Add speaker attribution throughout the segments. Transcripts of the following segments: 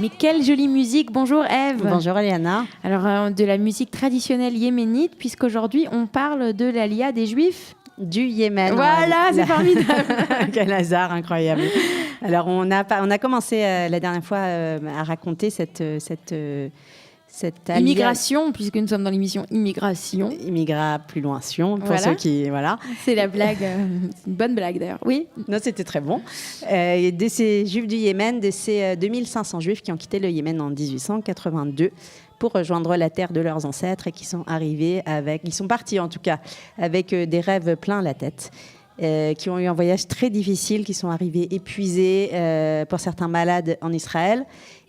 Speaker 1: Mais quelle jolie musique. Bonjour Ève.
Speaker 2: Bonjour Eliana.
Speaker 1: Alors, de la musique traditionnelle yéménite, puisqu'aujourd'hui, on parle de l'Alia des Juifs
Speaker 2: du Yémen.
Speaker 1: Voilà, c'est formidable.
Speaker 2: Quel hasard incroyable. Alors, on a commencé la dernière fois à raconter cette
Speaker 1: immigration, puisque nous sommes dans l'émission Immigration.
Speaker 2: Immigra plus loin, Sion, pour ceux qui... Voilà.
Speaker 1: C'est la blague, c'est une bonne blague d'ailleurs, oui.
Speaker 2: Non, c'était très bon. De ces Juifs du Yémen, de ces 2500 Juifs qui ont quitté le Yémen en 1882 pour rejoindre la terre de leurs ancêtres et qui sont arrivés ils sont partis en tout cas, avec des rêves plein la tête. Qui ont eu un voyage très difficile, qui sont arrivés épuisés, pour certains malades en Israël,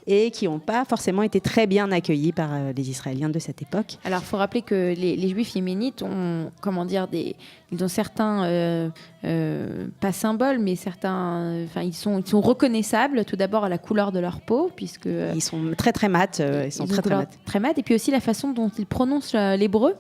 Speaker 2: et qui n'ont pas forcément été très bien accueillis par les Israéliens de cette époque.
Speaker 1: Alors, il faut rappeler que les Juifs yéménites ont, ils ont certains, pas symboles, mais certains, ils sont reconnaissables, tout d'abord à la couleur de leur peau, puisque...
Speaker 2: ils sont très très mat, ils sont très
Speaker 1: mat, et puis aussi la façon dont ils prononcent l'hébreu,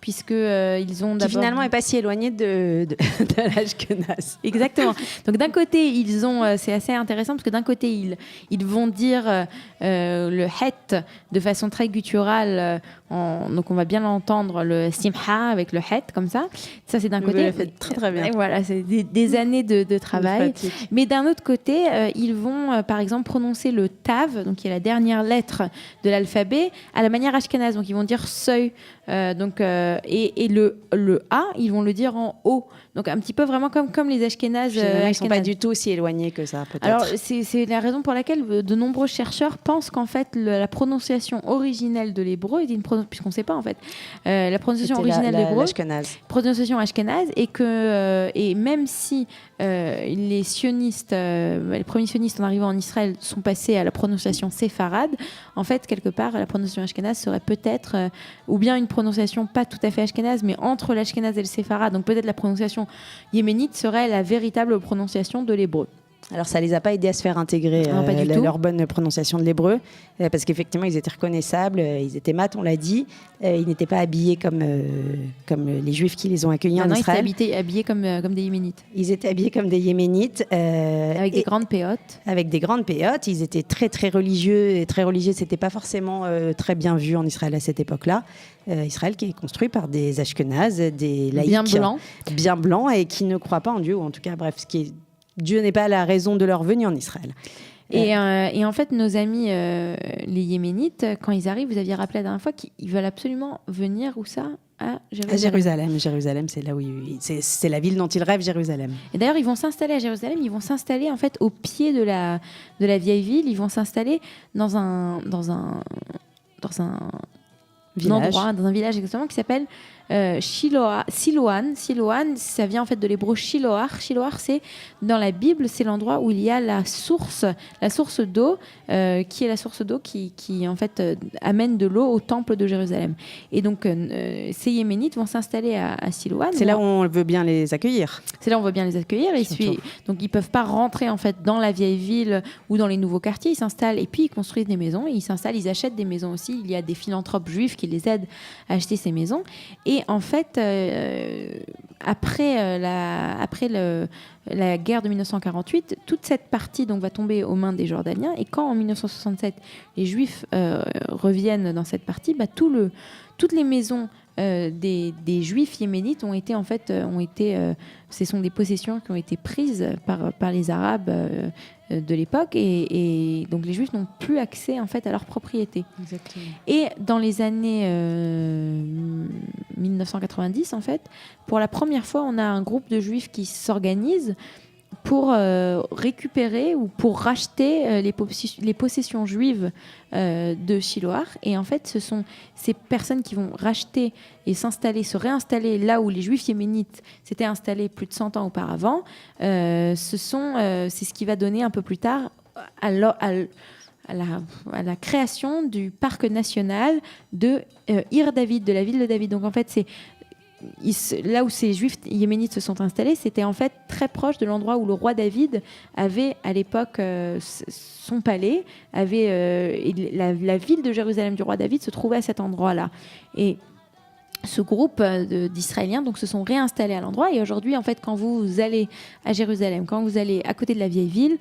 Speaker 1: puisque ils ont d'abord...
Speaker 2: Qui finalement n'est pas si éloigné de l'Ashkenaz.
Speaker 1: Exactement. Donc d'un côté, ils ont... c'est assez intéressant, parce que d'un côté, ils vont dire le het de façon très gutturale, donc on va bien l'entendre, le simha avec le het, comme ça. Ça, c'est d'un côté...
Speaker 2: Vous le faites très très bien.
Speaker 1: Et voilà, c'est des années de travail. Mais d'un autre côté, ils vont, par exemple, prononcer le tav, donc qui est la dernière lettre de l'alphabet, à la manière ashkénaze. Donc ils vont dire seuil, et le A, ils vont le dire en O. Donc un petit peu vraiment comme les Ashkénazes.
Speaker 2: Ils ne sont pas du tout aussi éloignés que ça, peut-être.
Speaker 1: Alors c'est la raison pour laquelle de nombreux chercheurs pensent qu'en fait la prononciation originelle de l'hébreu est puisqu'on ne sait pas en fait, la prononciation originelle de l'hébreu, prononciation ashkénaze, et même si les sionistes, les premiers sionistes en arrivant en Israël sont passés à la prononciation séfarade, en fait quelque part la prononciation ashkénaze serait peut-être ou bien une prononciation pas tout à fait ashkénaze, mais entre l'ashkénaze et le séfarade, donc peut-être la prononciation yéménite serait la véritable prononciation de l'hébreu.
Speaker 2: Alors, ça ne les a pas aidés à se faire intégrer leur bonne prononciation de l'hébreu, parce qu'effectivement, ils étaient reconnaissables, ils étaient mat, on l'a dit, ils n'étaient pas habillés comme les Juifs qui les ont accueillis en Israël.
Speaker 1: Ils étaient habillés comme des Yéménites.
Speaker 2: Ils étaient habillés comme des Yéménites.
Speaker 1: Avec des grandes péotes.
Speaker 2: Avec des grandes péotes. Ils étaient très, très religieux, et très religieux, ce n'était pas forcément très bien vu en Israël à cette époque-là. Israël qui est construit par des Ashkenazes, des laïcs. Bien blancs, et qui ne croient pas en Dieu, ou en tout cas, bref, Dieu n'est pas la raison de leur venue en Israël.
Speaker 1: Et en fait, nos amis, les Yéménites, quand ils arrivent, vous aviez rappelé la dernière fois qu'ils veulent absolument venir, où ça ? À Jérusalem.
Speaker 2: Jérusalem, c'est là où c'est la ville dont ils rêvent, Jérusalem.
Speaker 1: Et d'ailleurs, ils vont s'installer à Jérusalem. Ils vont s'installer en fait au pied de la vieille ville. Ils vont s'installer dans un village exactement qui s'appelle Siloan. Siloan, ça vient en fait de l'hébreu Shiloach. Shiloach, c'est dans la Bible, c'est l'endroit où il y a la source d'eau, qui est la source d'eau qui en fait amène de l'eau au temple de Jérusalem. Et donc ces Yéménites vont s'installer à Siloan.
Speaker 2: C'est là où on veut bien les accueillir.
Speaker 1: Donc ils peuvent pas rentrer en fait dans la vieille ville ou dans les nouveaux quartiers. Ils s'installent et puis ils construisent des maisons. Ils achètent des maisons aussi. Il y a des philanthropes juifs qui les aident à acheter ces maisons. Et en fait, après la guerre de 1948, toute cette partie donc, va tomber aux mains des Jordaniens. Et quand en 1967, les Juifs reviennent dans cette partie, toutes les maisons des Juifs yéménites ce sont des possessions qui ont été prises par les Arabes de l'époque, et donc les Juifs n'ont plus accès en fait à leur propriété.
Speaker 2: Exactement.
Speaker 1: Et dans les années 1990 en fait, pour la première fois, on a un groupe de Juifs qui s'organise pour récupérer ou pour racheter les possessions juives de Shiloach. Et en fait, ce sont ces personnes qui vont racheter et se réinstaller là où les Juifs yéménites s'étaient installés plus de 100 ans auparavant. C'est ce qui va donner un peu plus tard à la création du parc national de Ir David, de la ville de David. Donc en fait, c'est là où ces Juifs yéménites se sont installés, c'était en fait très proche de l'endroit où le roi David avait à l'époque son palais, la ville de Jérusalem du roi David se trouvait à cet endroit-là. Et ce groupe d'Israéliens donc, se sont réinstallés à l'endroit. Et aujourd'hui, en fait, quand vous allez à Jérusalem, quand vous allez à côté de la vieille ville,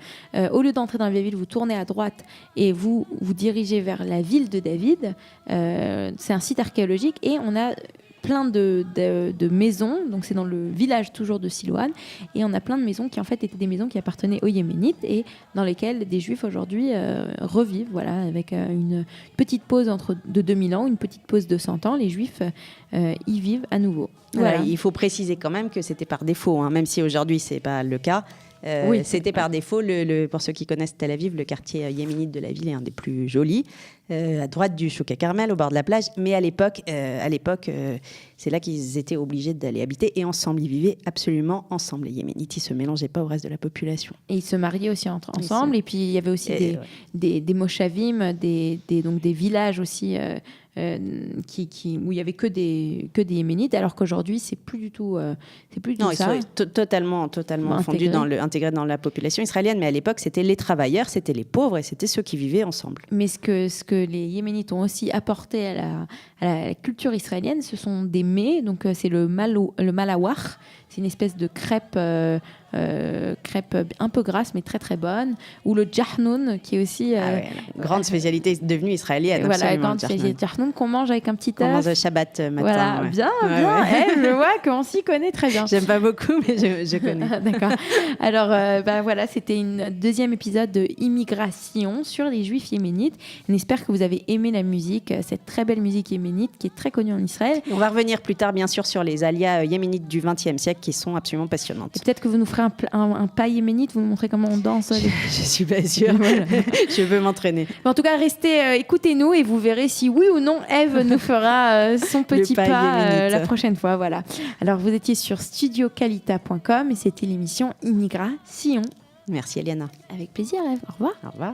Speaker 1: au lieu d'entrer dans la vieille ville, vous tournez à droite et vous vous dirigez vers la ville de David. C'est un site archéologique et on a plein de maisons, donc c'est dans le village toujours de Siloane, et on a plein de maisons qui en fait étaient des maisons qui appartenaient aux Yéménites et dans lesquelles des Juifs aujourd'hui revivent, voilà, avec une petite pause de 2000 ans, une petite pause de 100 ans, les Juifs y vivent à nouveau.
Speaker 2: Voilà. Il faut préciser quand même que c'était par défaut, hein, même si aujourd'hui c'est pas le cas. Oui, c'était par défaut, pour ceux qui connaissent Tel Aviv, le quartier yéménite de la ville est un des plus jolis, à droite du Chouk à Carmel, au bord de la plage. Mais à l'époque, c'est là qu'ils étaient obligés d'aller habiter et ensemble. Ils vivaient absolument ensemble. Les Yéménites, ils ne se mélangeaient pas au reste de la population.
Speaker 1: Et ils se mariaient aussi ensemble. Et puis il y avait aussi des moshavim, donc des villages aussi où il y avait que des Yéménites, alors qu'aujourd'hui c'est plus du tout
Speaker 2: non,
Speaker 1: ça.
Speaker 2: Ils sont totalement fondus intégrés dans la population israélienne, mais à l'époque c'était les travailleurs, c'était les pauvres et c'était ceux qui vivaient ensemble.
Speaker 1: Mais ce que les Yéménites ont aussi apporté à la culture israélienne, ce sont des mets, donc c'est le malawar. C'est une espèce de crêpe un peu grasse mais très très bonne, ou le jahnoun qui est aussi
Speaker 2: grande spécialité devenue israélienne.
Speaker 1: Voilà, grande spécialité jahnoun qu'on mange avec un petit œuf.
Speaker 2: Qu'on mange Shabbat matin.
Speaker 1: Voilà, bien. Je vois qu'on s'y connaît très bien.
Speaker 2: J'aime pas beaucoup, mais je connais.
Speaker 1: D'accord. Alors voilà, c'était un deuxième épisode de Immigration sur les Juifs yéménites. On espère que vous avez aimé la musique, cette très belle musique yéménite qui est très connue en Israël.
Speaker 2: On va revenir plus tard bien sûr sur les alias yéménites du XXe siècle qui sont absolument passionnantes.
Speaker 1: Et peut-être que vous nous ferez un pas yéménite, vous nous montrez comment on danse.
Speaker 2: Je suis pas sûre. Voilà. Je veux m'entraîner.
Speaker 1: En tout cas, restez, écoutez-nous et vous verrez si oui ou non Ève nous fera son petit pas la prochaine fois. Voilà. Alors, vous étiez sur studiocalita.com et c'était l'émission Immigration.
Speaker 2: Merci Eliana.
Speaker 1: Avec plaisir Ève. Au revoir.
Speaker 2: Au revoir.